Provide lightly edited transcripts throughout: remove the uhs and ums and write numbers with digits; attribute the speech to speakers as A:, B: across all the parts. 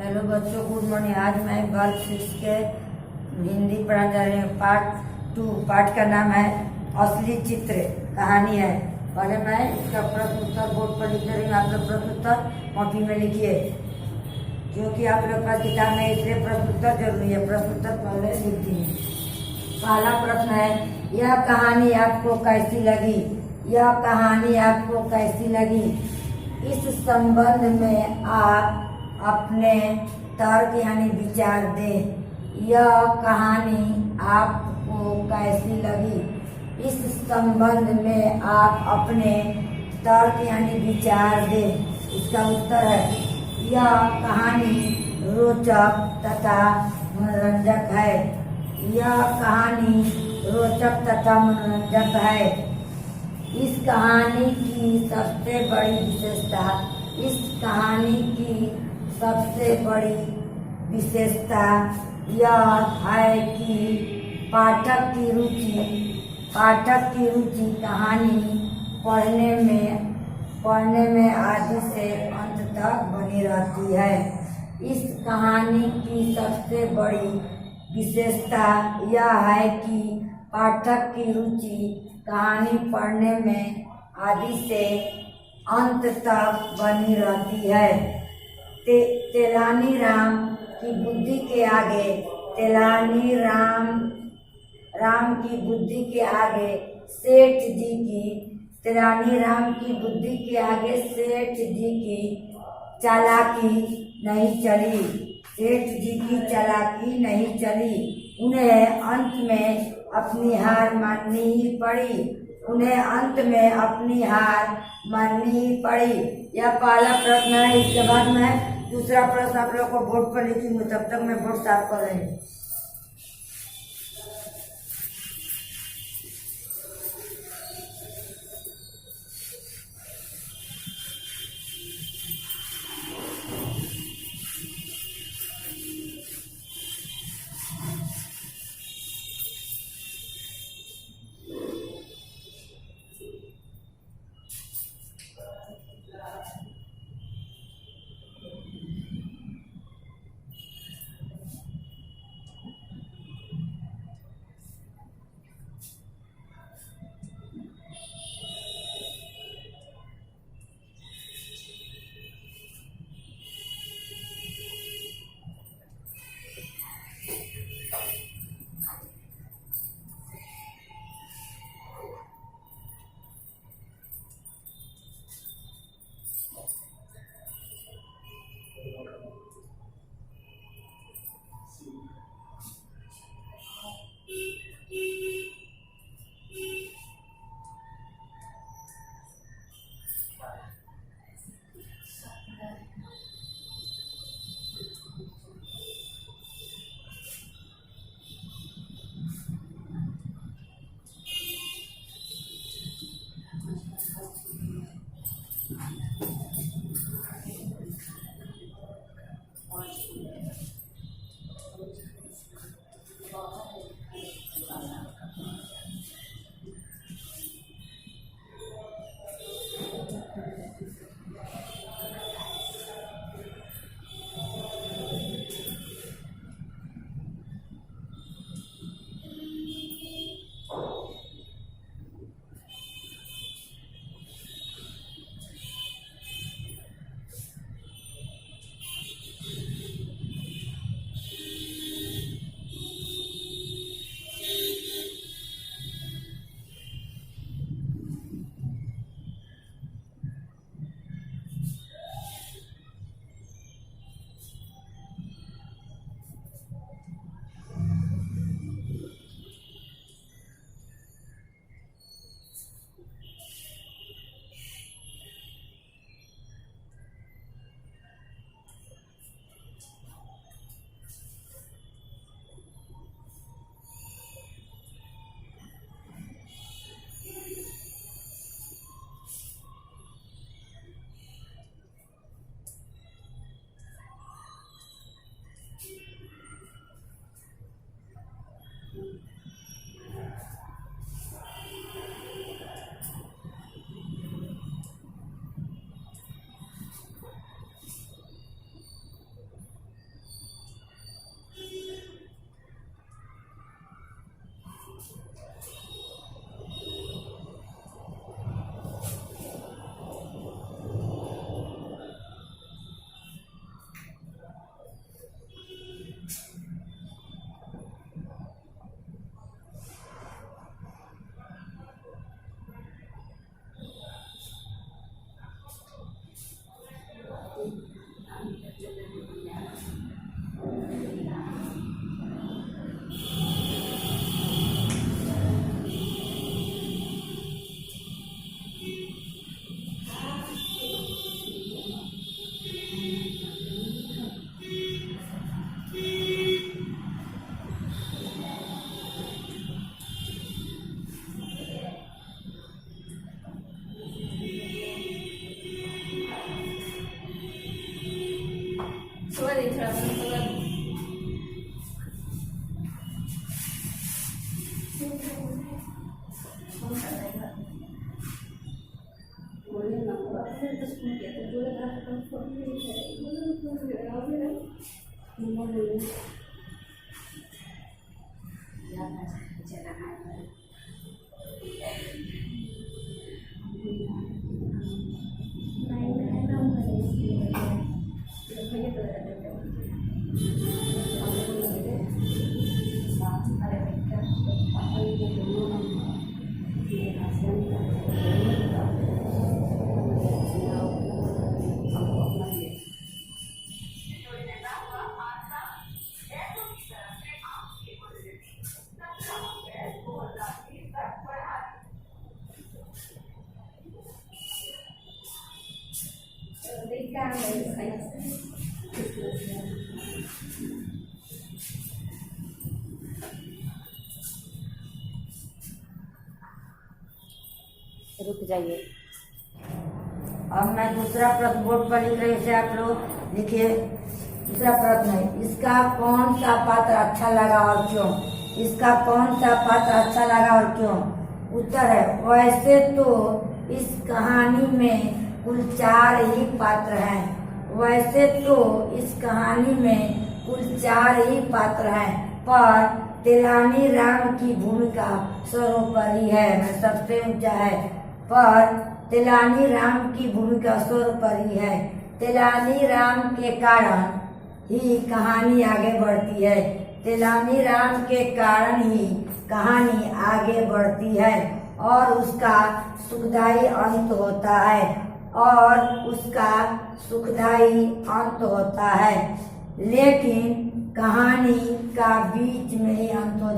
A: Hello बच्चों, good morning. आज मैं गर्ल सिक्स के हिंदी पढ़ा जा रही हूँ। पाठ का नाम है असली चित्र, कहानी है। पहले मैं इसका प्रश्न उत्तर बोर्ड पर लिख रही हूँ। आप लोग प्रश्न उत्तर कॉपी में लिखिए, क्योंकि आप लोग का किताब में इसलिए प्रश्न उत्तर जरूरी है। प्रश्न उत्तर पहले लिख दीजिए। पहला प्रश्न है, यह कहानी आपको कैसी लगी? यह कहानी आपको कैसी लगी? इस संबंध में आप अपने तर्क यानी विचार दें। यह कहानी आपको कैसी लगी? इस संबंध में आप अपने तर्क यानी विचार दें। इसका उत्तर है, यह कहानी रोचक तथा मनोरंजक है। यह कहानी रोचक तथा मनोरंजक है। इस कहानी की सबसे बड़ी विशेषता इस कहानी की सबसे बड़ी विशेषता यह है कि पाठक की रुचि कहानी पढ़ने में आदि से अंत तक बनी रहती है। इस कहानी की सबसे बड़ी विशेषता यह है कि पाठक की रुचि कहानी पढ़ने में आदि से अंत तक बनी रहती है। तेलानी राम की बुद्धि के आगे राम की बुद्धि के आगे तेलानी राम की बुद्धि के आगे सेठ जी की चालाकी नहीं चली। सेठ जी की चालाकी नहीं चली। उन्हें अंत में अपनी हार माननी ही पड़ी। यह पहला प्रश्न है। इसके बाद मैं दूसरा प्रश्न आप लोग को बोर्ड पर लिखूंगी। तब तक मैं बोर्ड साफ कर रही हूँ।
B: छोड़ दे थोड़ा
A: रुक जाइए। अब मैं दूसरा प्रश्न बोर्ड पर लिख रही हूँ, इसे आप लोग लिखिए। दूसरा प्रश्न है, इसका कौन सा पात्र अच्छा लगा और क्यों? इसका कौन सा पात्र अच्छा लगा और क्यों? उत्तर है, वैसे तो इस कहानी में कुल 4 ही पात्र हैं। वैसे तो इस कहानी में कुल 4 ही पात्र हैं, पर तेलानी राम की भूमिका सर्वोपरि है। मैं सबसे ऊंचा है, पर तेलानी राम की भूमिका सर्वोपरि है। तेलानी राम के कारण ही कहानी आगे बढ़ती है। तेलानी राम के कारण ही कहानी आगे बढ़ती है और उसका सुखदायी अंत होता है लेकिन कहानी का बीच में ही अंत हो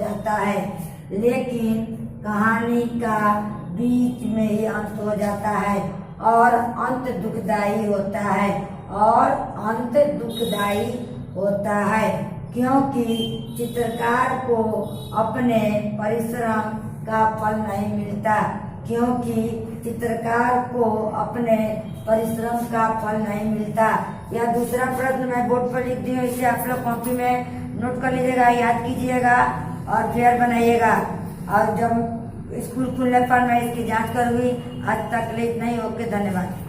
A: जाता है। और अंत दुखदायी होता है क्योंकि चित्रकार को अपने परिश्रम का फल नहीं मिलता। यह दूसरा प्रश्न मैं बोर्ड पर लिख दी हूँ, इसे आप लोग कॉपी में नोट कर लीजिएगा, याद कीजिएगा और फिर बनाइएगा। और जब स्कूल खुलने पर मैं इसकी जांच करूँगी। आज तक ले इतना ही। ओके, धन्यवाद।